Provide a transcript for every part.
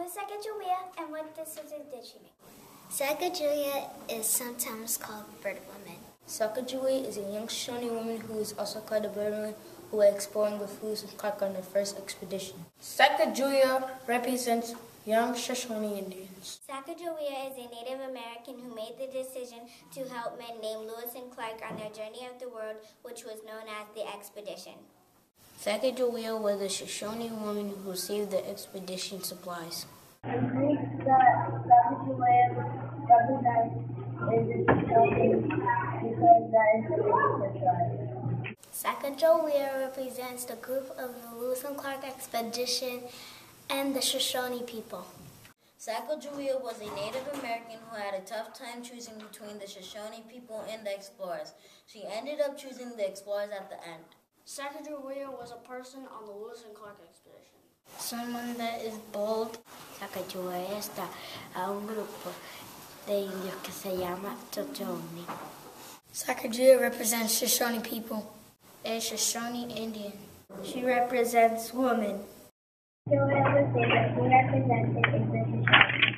is Sacagewea, and what decision did she make? Sacagawea is sometimes called bird woman. Sacagawea is a young Shoshone woman who is also called a bird woman who were exploring with Lewis and Clark on their first expedition. Sacagawea represents young Shoshone Indians. Sacagawea is a Native American who made the decision to help men named Lewis and Clark on their journey of the world, which was known as the expedition. Sacagawea was a Shoshone woman who saved the expedition supplies. In Greek, the Sacagawea represents is a Shoshone because that is the name of the tribe. Sacagawea represents the group of the Lewis and Clark expedition and the Shoshone people. Sacagawea was a Native American who had a tough time choosing between the Shoshone people and the explorers. She ended up choosing the explorers at the end. Sacagawea was a person on the Lewis and Clark expedition. Someone that is bold. Sacagawea está a un grupo de indios que se llama Shoshone. Sacagawea represents Shoshone people. A Shoshone Indian. She represents woman. Sacagawea was who represented is the Shoshone.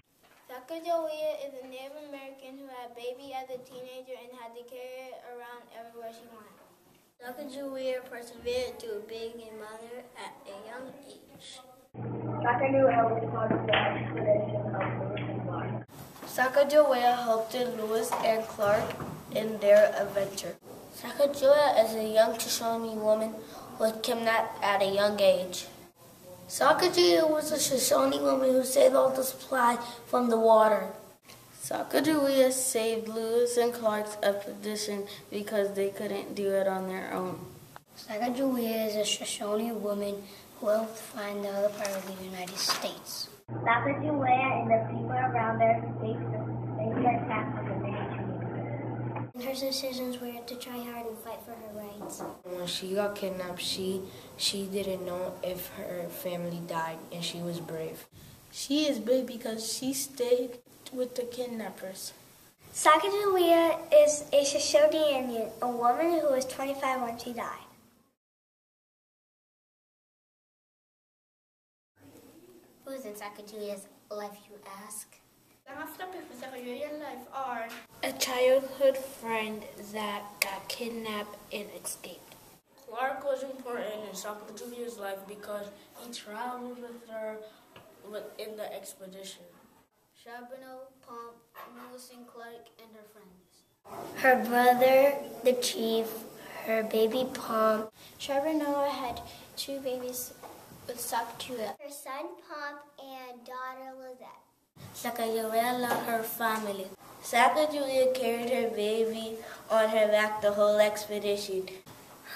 Sacagawea is a Native American who had a baby as a teenager and had to carry it around everywhere she went. Sacagawea persevered to being a mother at a young age. Sacagawea was part of the expedition of Lewis and Clark. Sacagawea helped Lewis and Clark in their adventure. Sacagawea is a young Shoshone woman who was kidnapped at a young age. Sacagawea was a Shoshone woman who saved all the supplies from the water. Sacagawea saved Lewis and Clark's expedition because they couldn't do it on their own. Sacagawea is a Shoshone woman who helped find the other part of the United States. Sacagawea and the people around her faced the attack of the British. Her decisions were to try hard and fight for her rights. When she got kidnapped, she didn't know if her family died, and she was brave. She is brave because she stayed with the kidnappers. Sacagawea is a Shoshone Indian, a woman who was 25 when she died. Who is in Sacagawea's life, you ask? Sacagawea's life are A childhood friend that got kidnapped and escaped. Clark was important in Sacagawea's life because he traveled with her in the expedition. Charbonneau, Pomp, Lewis and Clark, and her friends. Her brother, the chief, her baby Pomp. Charbonneau had 2 babies with Sacagawea. Her son Pomp and daughter Lizette. Sacagawea loved her family. Sacagawea carried her baby on her back the whole expedition.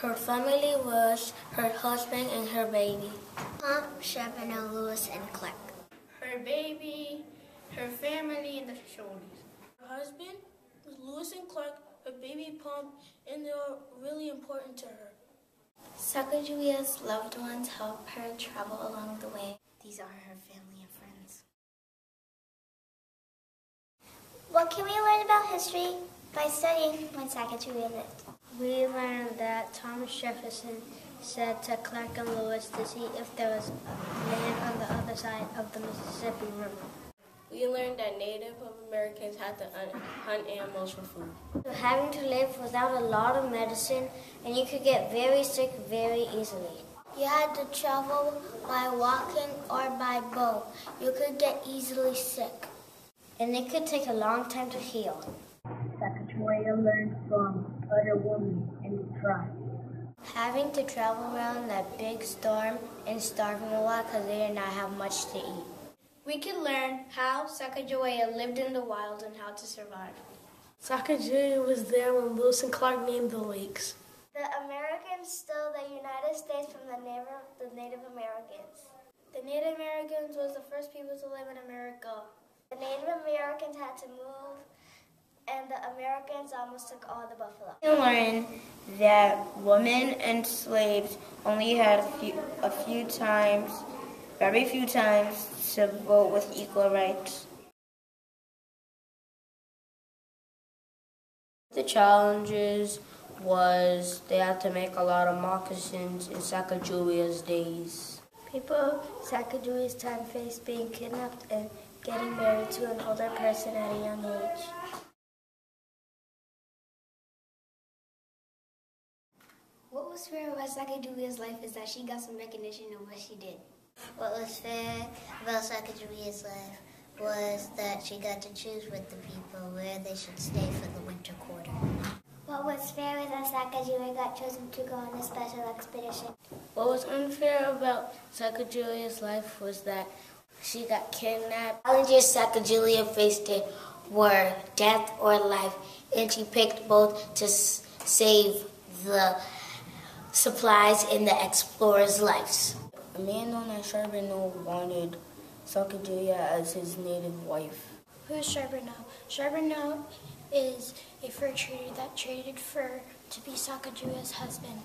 Her family was her husband and her baby. Pomp, Charbonneau, Lewis, and Clark. Her baby, her family, and the Shoshones. Her husband was Lewis and Clark, her baby Pomp, and they were really important to her. Sacagawea's loved ones helped her travel along the way. These are her family and friends. What can we learn about history by studying when Sacagawea lived? We learned that Thomas Jefferson said to Clark and Lewis to see if there was land on the other side of the Mississippi River. We learned that Native Americans had to hunt animals for food. So having to live without a lot of medicine, and you could get very sick very easily. You had to travel by walking or by boat. You could get easily sick. And it could take a long time to heal. Sacagawea learned from other women in the tribe. Having to travel around that big storm and starving a lot because they did not have much to eat. We can learn how Sacagawea lived in the wild and how to survive. Sacagawea was there when Lewis and Clark named the lakes. The Americans stole the United States from the Native Americans. The Native Americans was the first people to live in America. The Native Americans had to move, and the Americans almost took all the buffalo. We learned that women and slaves only had very few times to vote with equal rights. The challenges was they had to make a lot of moccasins in Sacagawea's days. People of Sacagawea's time faced being kidnapped and getting married to an older person at a young age. What was fair about Sacagawea's life is that she got some recognition of what she did. What was fair about Sacagawea's life was that she got to choose with the people where they should stay for the winter quarter. What was fair was that Sacagawea got chosen to go on a special expedition. What was unfair about Sacagawea's life was that she got kidnapped. Challenges Sacagawea faced were death or life, and she picked both to save the supplies in the explorers' lives. A man known as Charbonneau wanted Sacagawea as his native wife. Who's Charbonneau? Charbonneau is a fur trader that traded fur to be Sacagawea's husband.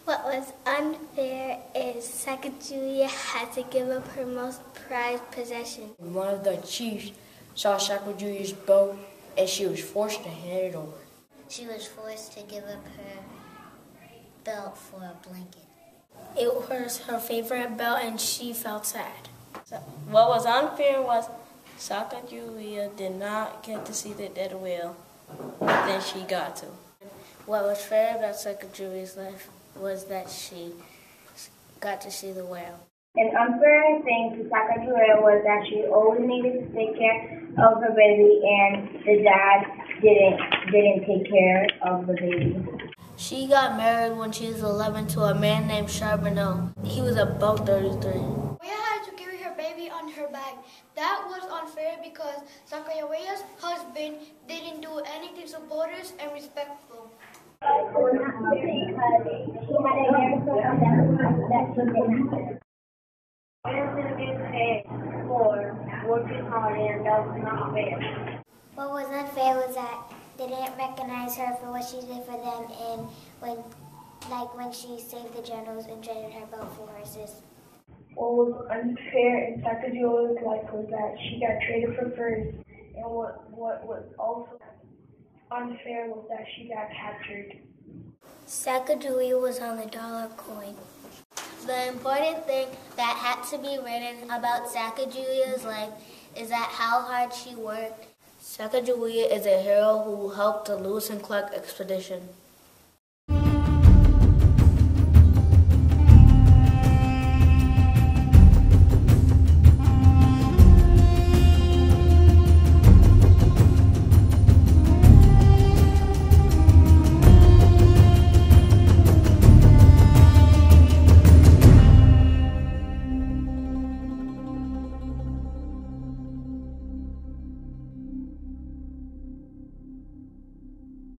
What was unfair is Sacagawea had to give up her most prized possession. One of the chiefs saw Sacagawea's boat, and she was forced to hand it over. She was forced to give up her belt for a blanket. It was her favorite belt and she felt sad. What was unfair was Sacagawea did not get to see the dead whale, then she got to. What was fair about Sacagawea's life was that she got to see the whale. An unfair thing to Sacagawea was that she always needed to take care of her baby, and the dad didn't take care of the baby. She got married when she was 11 to a man named Charbonneau. He was about 33. Sacagawea had to carry her baby on her back. That was unfair because Sacagawea's husband didn't do anything supportive and respectful. It was not fair because she had a younger son that she didn't have. Women didn't get paid for working hard, and that was not fair. What was unfair was that they didn't recognize her for what she did for them, and when she saved the journals and traded her belt for horses. What was unfair in Sacagawea's life was that she got traded for furs, and what was also unfair was that she got captured. Sacagawea was on the dollar coin. The important thing that had to be written about Sacagawea's life is that how hard she worked. Sacagawea is a hero who helped the Lewis and Clark expedition.